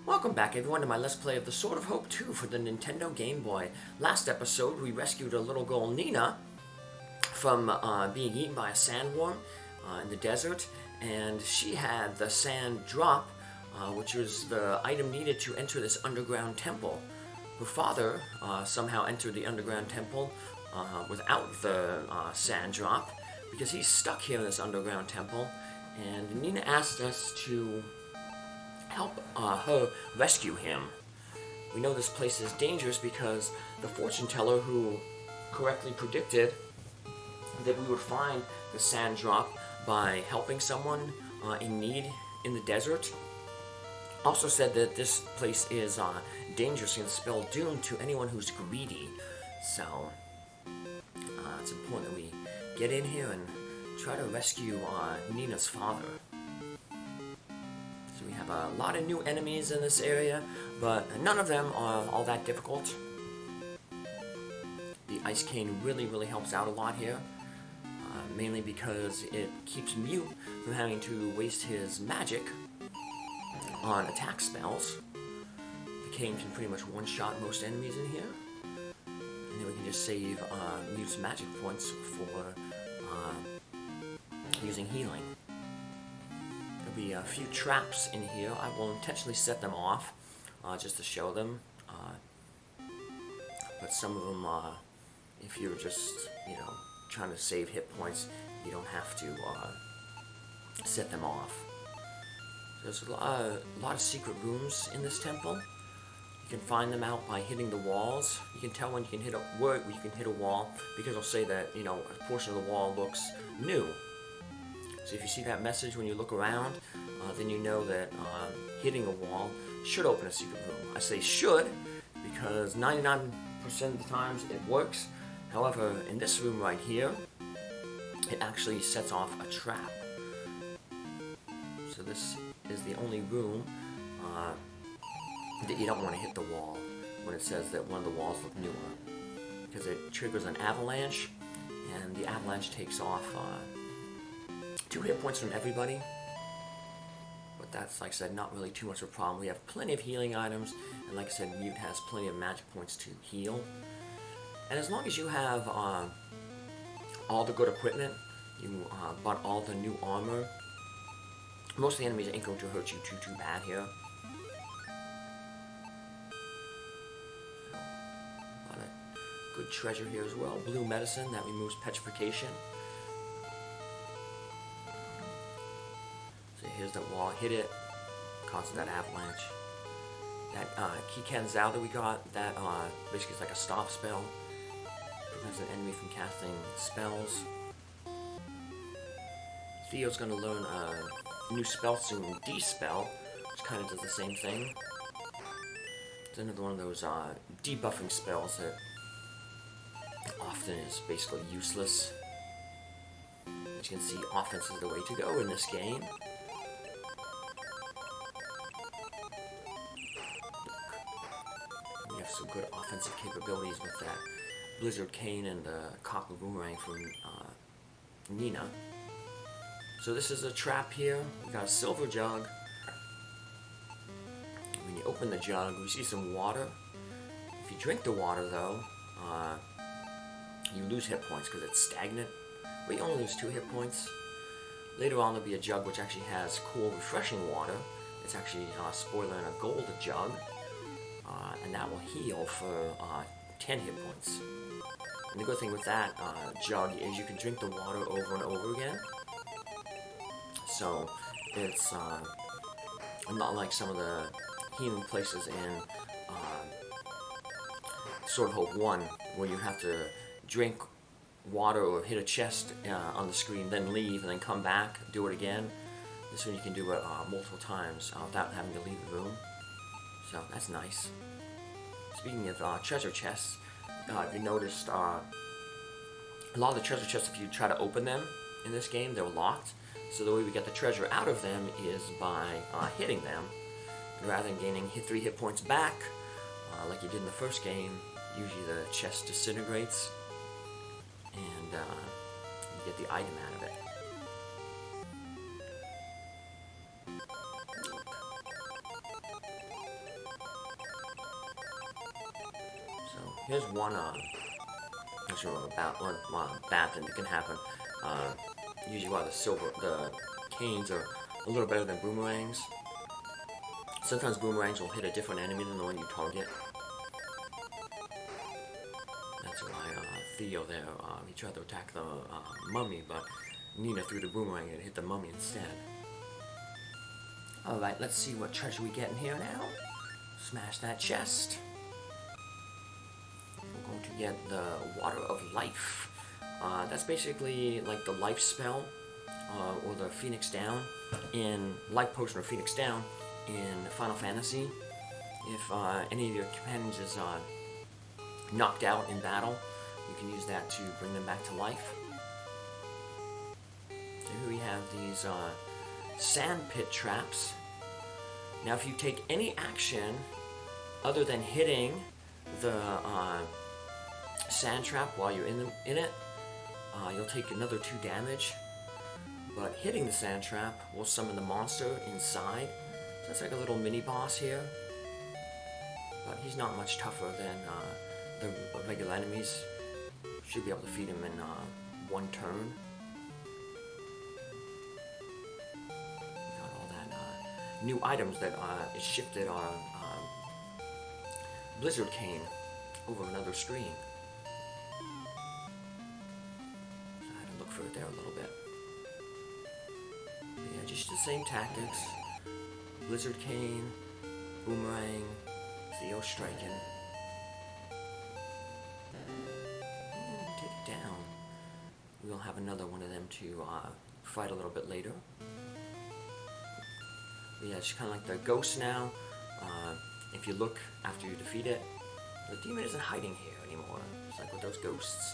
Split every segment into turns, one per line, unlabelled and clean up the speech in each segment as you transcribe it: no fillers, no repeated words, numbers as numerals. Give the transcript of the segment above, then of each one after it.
Welcome back everyone to my Let's Play of the Sword of Hope 2 for the Nintendo Game Boy. Last episode we rescued a little girl Nina from being eaten by a sandworm in the desert, and she had the sand drop, which was the item needed to enter this underground temple. Her father somehow entered the underground temple without the sand drop, because he's stuck here in this underground temple, and Nina asked us to help her rescue him. We know this place is dangerous because the fortune teller who correctly predicted that we would find the sand drop by helping someone in need in the desert also said that this place is dangerous and spell doom to anyone who's greedy. So it's important that we get in here and try to rescue Nina's father. So we have a lot of new enemies in this area, but none of them are all that difficult. The ice cane really helps out a lot here, mainly because it keeps Mute from having to waste his magic on attack spells. The cane can pretty much one-shot most enemies in here, and then we can just save Mute's magic points for using healing. There'll be a few traps in here. I will intentionally set them off just to show them, but some of them, if you're just, trying to save hit points, you don't have to set them off. There's a lot of secret rooms in this temple. You can find them out by hitting the walls. You can tell when you can hit a wall, because it'll say that a portion of the wall looks new. So if you see that message when you look around, then you know that hitting a wall should open a secret room. I say should because 99% of the times it works. However, in this room right here, it actually sets off a trap. So this is the only room that you don't want to hit the wall when it says that one of the walls look newer, because it triggers an avalanche, and the avalanche takes off 2 hit points from everybody. But that's, like I said, not really too much of a problem. We have plenty of healing items, and like I said, Mute has plenty of magic points to heal. And as long as you have all the good equipment, you bought all the new armor, most of the enemies ain't going to hurt you too bad here. A lot of good treasure here as well. Blue medicine that removes petrification. So here's that wall. Hit it, causes that avalanche. That Kiken Zao that we got, that basically is like a stop spell. Prevents an enemy from casting spells. Theo's going to learn a new spell soon, D-Spell, which kind of does the same thing. It's another one of those debuffing spells that often is basically useless. As you can see, offense is the way to go in this game. We have some good offensive capabilities with that Blizzard Cane and the Copper Boomerang from Nina. So this is a trap here. We got a silver jug. When you open the jug, we see some water. If you drink the water, though, you lose hit points because it's stagnant. But you only lose 2 hit points. Later on, there'll be a jug which actually has cool, refreshing water. It's actually, spoiler, in a gold jug. And that will heal for 10 hit points. And the good thing with that jug is you can drink the water over and over again. So it's not like some of the healing places in Sword of Hope 1, where you have to drink water or hit a chest on the screen, then leave, and then come back, do it again. This one you can do it multiple times without having to leave the room. So that's nice. Speaking of treasure chests, if you noticed, a lot of the treasure chests, if you try to open them in this game, they're locked. So the way we get the treasure out of them is by hitting them. Rather than gaining 3 hit points back, like you did in the first game, usually the chest disintegrates, and you get the item out of it. Here's one, bad thing that can happen. Usually while the canes are a little better than boomerangs. Sometimes boomerangs will hit a different enemy than the one you target. That's why Theo there, he tried to attack the mummy, but Nina threw the boomerang and hit the mummy instead. Alright, let's see what treasure we get in here now. Smash that chest. We're going to get the Water of Life. That's basically like the life spell, or the Phoenix Down in Life Potion or Phoenix Down in Final Fantasy. If any of your companions is knocked out in battle, you can use that to bring them back to life. So here we have these sand pit traps. Now if you take any action other than hitting the sand trap while you're in it, you'll take another 2 damage. But hitting the sand trap will summon the monster inside. So it's like a little mini boss here. But he's not much tougher than the regular enemies. Should be able to feed him in 1 turn. Got all that new items that is shifted our Blizzard Cane over another screen. So I had to look for it there a little bit. But yeah, just the same tactics. Blizzard Cane, Boomerang, Theo striking. Take it down. We'll have another one of them to fight a little bit later. But yeah, it's kind of like the ghost now. If you look after you defeat it, the demon isn't hiding here anymore. It's like with those ghosts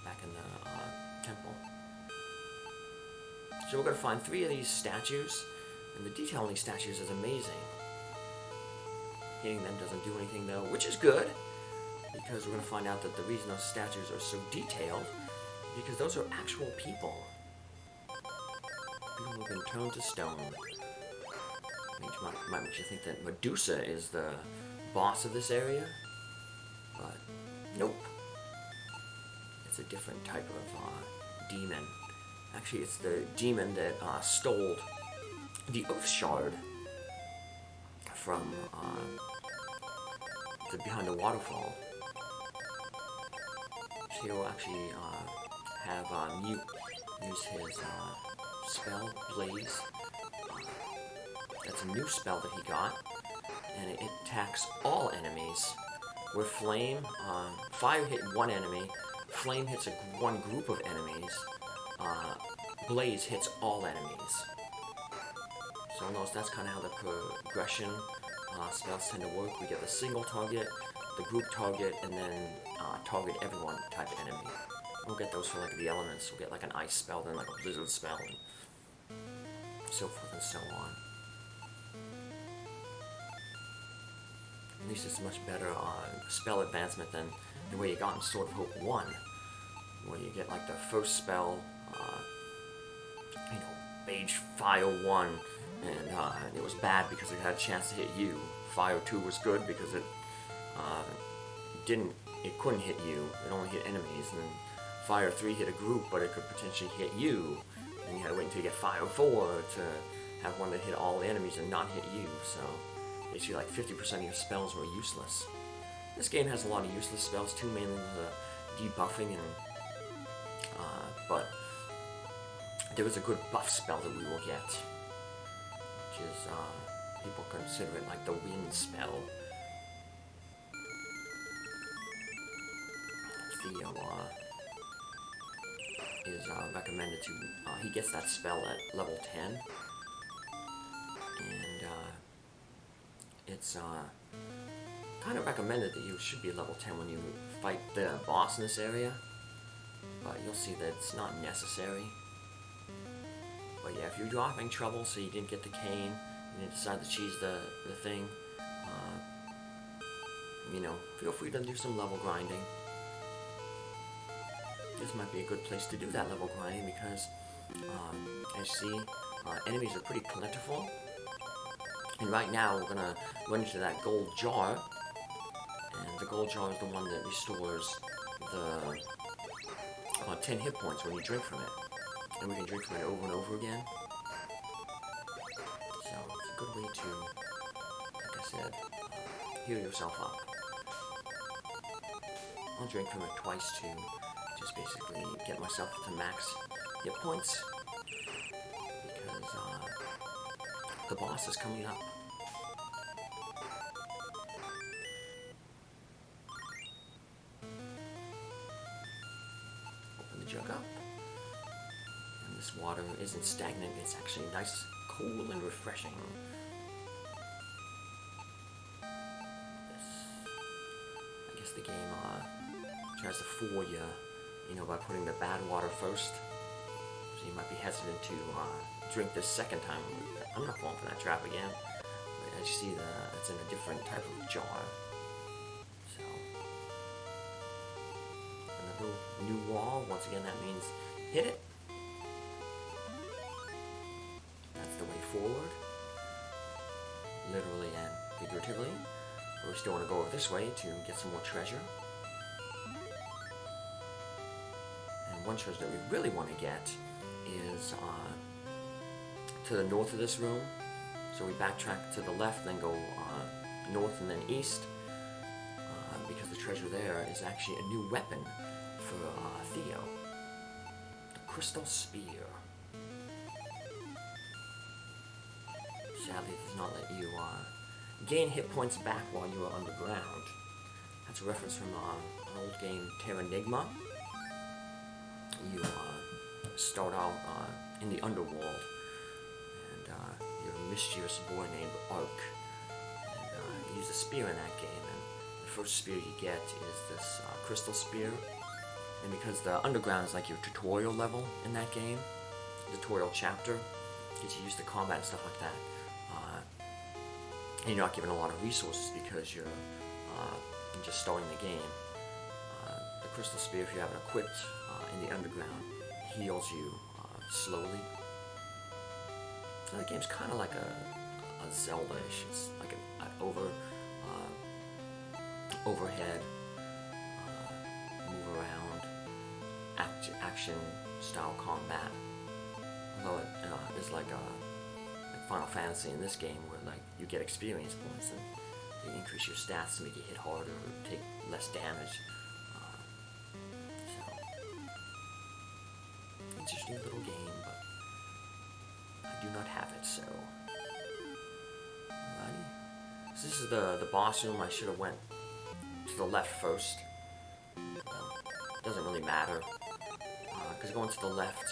back in the temple. So we're going to find 3 of these statues, and the detail on these statues is amazing. Hitting them doesn't do anything though, which is good, because we're going to find out that the reason those statues are so detailed, because those are actual people. People who have been turned to stone. Might make you think that Medusa is the boss of this area, but nope. It's a different type of demon. Actually, it's the demon that stole the Oath Shard from behind the waterfall. So he'll actually have Mute use his spell, Blaze. That's a new spell that he got, and it attacks all enemies. Where fire hit one enemy, flame hits one group of enemies, Blaze hits all enemies. So notice that's kind of how the progression spells tend to work. We get the single target, the group target, and then target everyone type enemy. We'll get those for like the elements. We'll get like an ice spell, then like a blizzard spell, and so forth and so on. At least it's much better spell advancement than the way you got in Sword of Hope 1, where you get like the first spell, Mage Fire 1, and it was bad because it had a chance to hit you. Fire 2 was good because it couldn't hit you, it only hit enemies, and then Fire 3 hit a group, but it could potentially hit you, and you had to wait until you get Fire 4 to have one that hit all the enemies and not hit you, so basically like 50% of your spells were useless. This game has a lot of useless spells too, mainly the debuffing, and but there is a good buff spell that we will get, which is, people consider it like the wind spell. Theo is recommended to, he gets that spell at level 10, and it's kind of recommended that you should be level 10 when you fight the boss in this area, but you'll see that it's not necessary. But yeah, if you're having trouble, so you didn't get the cane, you didn't decide to choose the thing, feel free to do some level grinding. This might be a good place to do that level grinding because, as you see, enemies are pretty plentiful. And right now, we're going to run into that gold jar, And the gold jar is the one that restores the 10 hit points when you drink from it. And we can drink from it over and over again. So it's a good way to, like I said, heal yourself up. I'll drink from it twice to just basically get myself to max hit points. Because the boss is coming up. Open the jug up. And this water isn't stagnant, it's actually nice, cool, and refreshing. I guess the game tries to fool you, by putting the bad water first. So you might be hesitant to drink this second time. I'm not falling for that trap again. But as you see, it's in a different type of jar. So, another new wall. Once again, that means hit it. That's the way forward, literally and figuratively. But we still want to go over this way to get some more treasure. And one treasure that we really want to get is to the north of this room. So we backtrack to the left, then go north and then east, because the treasure there is actually a new weapon for Theo. The crystal spear. Sadly, it does not let you gain hit points back while you are underground. That's a reference from an old game, Terra Enigma. You start out in the underworld, and you're a mischievous boy named Ark. And you use a spear in that game, and the first spear you get is this crystal spear. And because the underground is like your tutorial level in that game, tutorial chapter, gets you used to combat and stuff like that. And you're not given a lot of resources because you're just starting the game. The crystal spear, if you have it equipped in the underground, heals you slowly. So the game's kind of like a Zelda-ish. It's like an overhead, move around, action style combat. Although it is like Final Fantasy in this game, where like you get experience points and they increase your stats to make you hit harder or take less damage. So interesting little game, but I do not have it. So, alrighty. So this is the boss room. I should have went to the left first. Doesn't really matter because going to the left.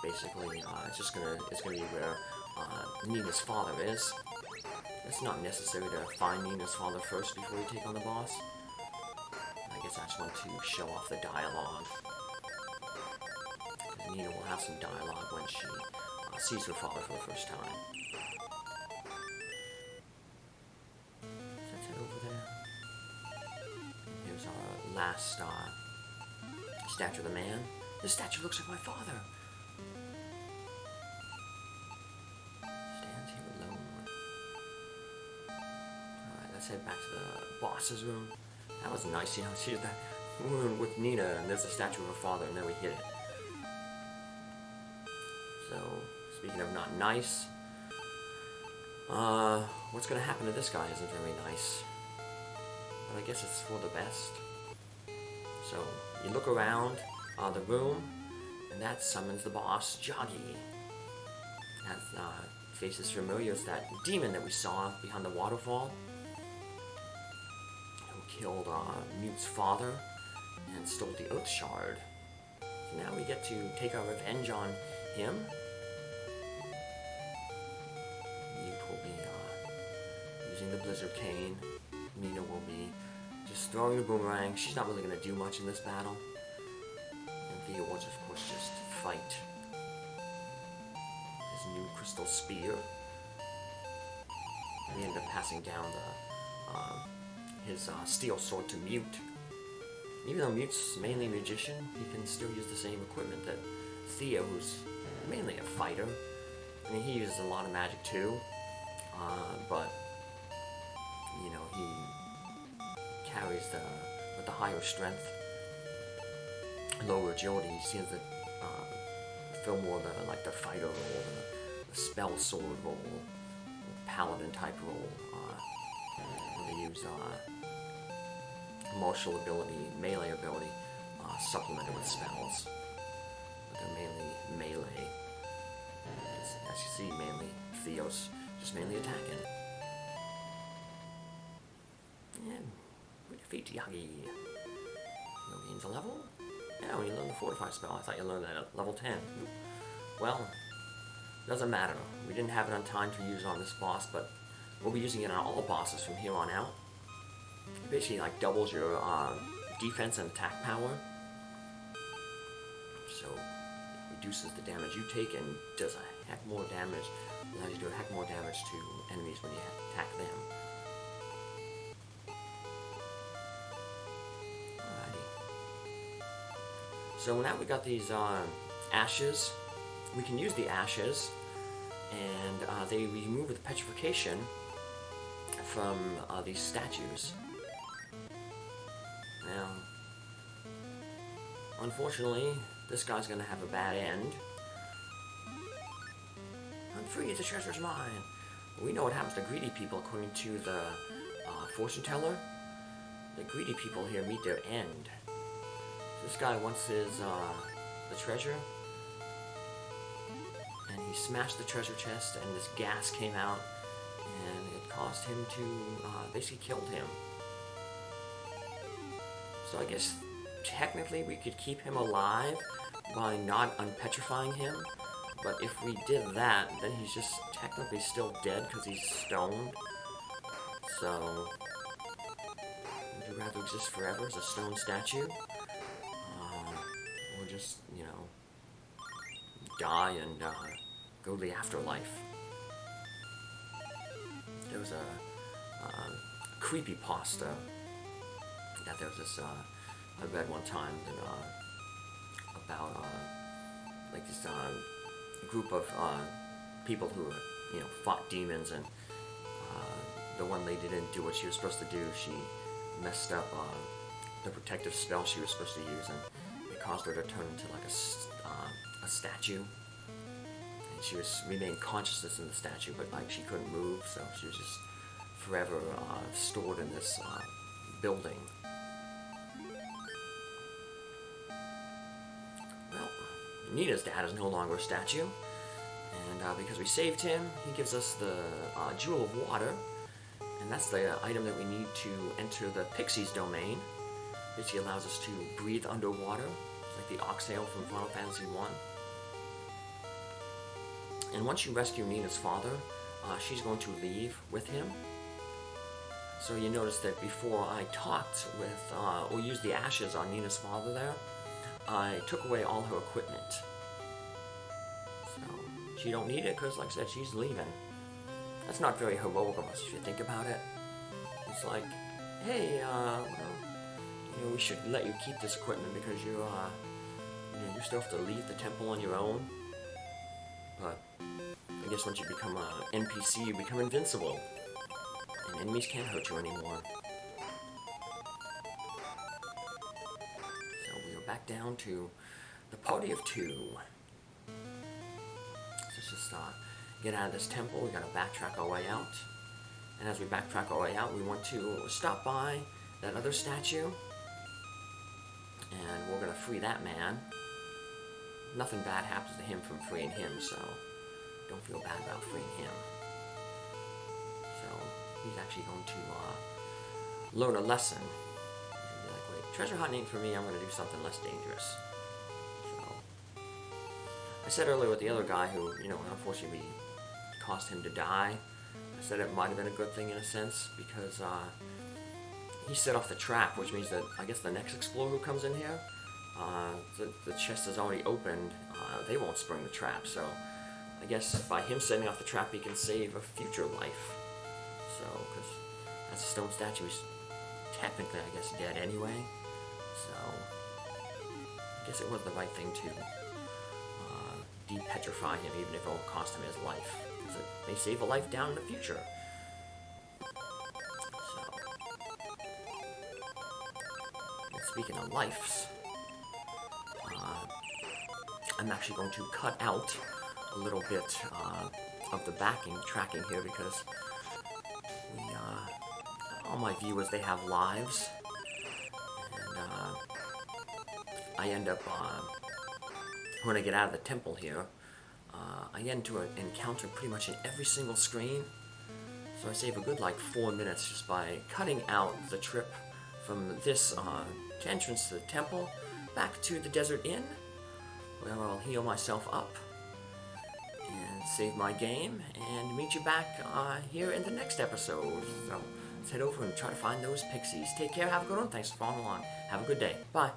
Basically, it's gonna be where Nina's father is. It's not necessary to find Nina's father first before you take on the boss. I guess I just want to show off the dialogue. Because Nina will have some dialogue when she sees her father for the first time. So let's head over there. Here's our last statue of the man. This statue looks like my father. Let's head back to the boss's room. That was nice, she's that room with Nina, and there's a statue of her father, and then we hit it. So, speaking of not nice, what's gonna happen to this guy isn't very nice. But I guess it's for the best. So, you look around the room, and that summons the boss, Joggy. That face is familiar. It's that demon that we saw behind the waterfall. Killed Mute's father and stole the Oath Shard. So now we get to take our revenge on him. Mute will be using the Blizzard Cane. Nina will be just throwing the boomerang. She's not really going to do much in this battle. And Theo will, of course, just fight his new crystal spear. And he ended up passing down his steel sword to Mute. Even though Mute's mainly a magician, he can still use the same equipment that Theo, who's mainly a fighter. I mean, he uses a lot of magic too, but you know, he carries the higher strength, lower agility. He seems to feel more like the fighter role, the spell sword role, paladin type role. Where they use martial ability, melee ability, supplemented with spells. But they're mainly melee. As you see, mainly Theo's just mainly attacking. And we defeat Yagi. No gains a level? Yeah, when you learn the Fortify spell, I thought you learned that at level 10. Well, doesn't matter. We didn't have it on time to use it on this boss, but we'll be using it on all bosses from here on out. It basically like doubles your defense and attack power. So it reduces the damage you take and does a heck more damage. Allows you to do a heck more damage to enemies when you attack them. Alrighty. So now we got these ashes. We can use the ashes, and they remove the petrification from these statues. Now, unfortunately, this guy's gonna have a bad end. I'm free, the treasure's mine. We know what happens to greedy people according to the fortune teller. The greedy people here meet their end. This guy wants his the treasure, and he smashed the treasure chest, and this gas came out, and it caused him to basically killed him. So I guess technically we could keep him alive by not unpetrifying him, but if we did that, then he's just technically still dead because he's stoned. So would you rather exist forever as a stone statue? Or just, you know, die and go to the afterlife? There was a creepypasta that there was this I read one time that, about like this group of people who you know fought demons, and the one lady didn't do what she was supposed to do. She messed up the protective spell she was supposed to use, and it caused her to turn into like a statue. And she remained consciousness in the statue, but like she couldn't move, so she was just forever stored in this building. Well, Nina's dad is no longer a statue, and because we saved him, he gives us the Jewel of Water, and that's the item that we need to enter the Pixie's domain, which allows us to breathe underwater, like the Oxale from Final Fantasy 1. And once you rescue Nina's father, she's going to leave with him. So you notice that before I talked with, or used the ashes on Nina's father there, I took away all her equipment. So she don't need it because, like I said, she's leaving. That's not very heroic of us if you think about it. It's like, hey, well, you know, we should let you keep this equipment because you you still have to leave the temple on your own. But I guess once you become an NPC, you become invincible, and enemies can't hurt you anymore. So we are back down to the party of two. Let's just get out of this temple. We gotta backtrack our way out, and as we backtrack our way out, we want to stop by that other statue, and we're gonna free that man. Nothing bad happens to him from freeing him, so don't feel bad about freeing him. So he's actually going to learn a lesson. And be like, wait, treasure hunting ain't for me, I'm going to do something less dangerous. So I said earlier with the other guy who, you know, unfortunately caused him to die, I said it might have been a good thing in a sense, because he set off the trap, which means that I guess the next explorer who comes in here, the chest is already opened, they won't spring the trap, so I guess by him setting off the trap he can save a future life. So, because as a stone statue he's technically, I guess, dead anyway, so I guess it was the right thing to depetrify him, even if it will cost him his life, because it may save a life down in the future. So, speaking of lives, I'm actually going to cut out a little bit of the tracking here, because all my viewers, they have lives, and I end up, when I get out of the temple here, I end to encounter pretty much in every single screen, so I save a good like 4 minutes just by cutting out the trip from this entrance to the temple back to the Desert Inn, where I'll heal myself up and save my game and meet you back here in the next episode. So let's head over and try to find those pixies. Take care, have a good one, thanks for following along. Have a good day. Bye.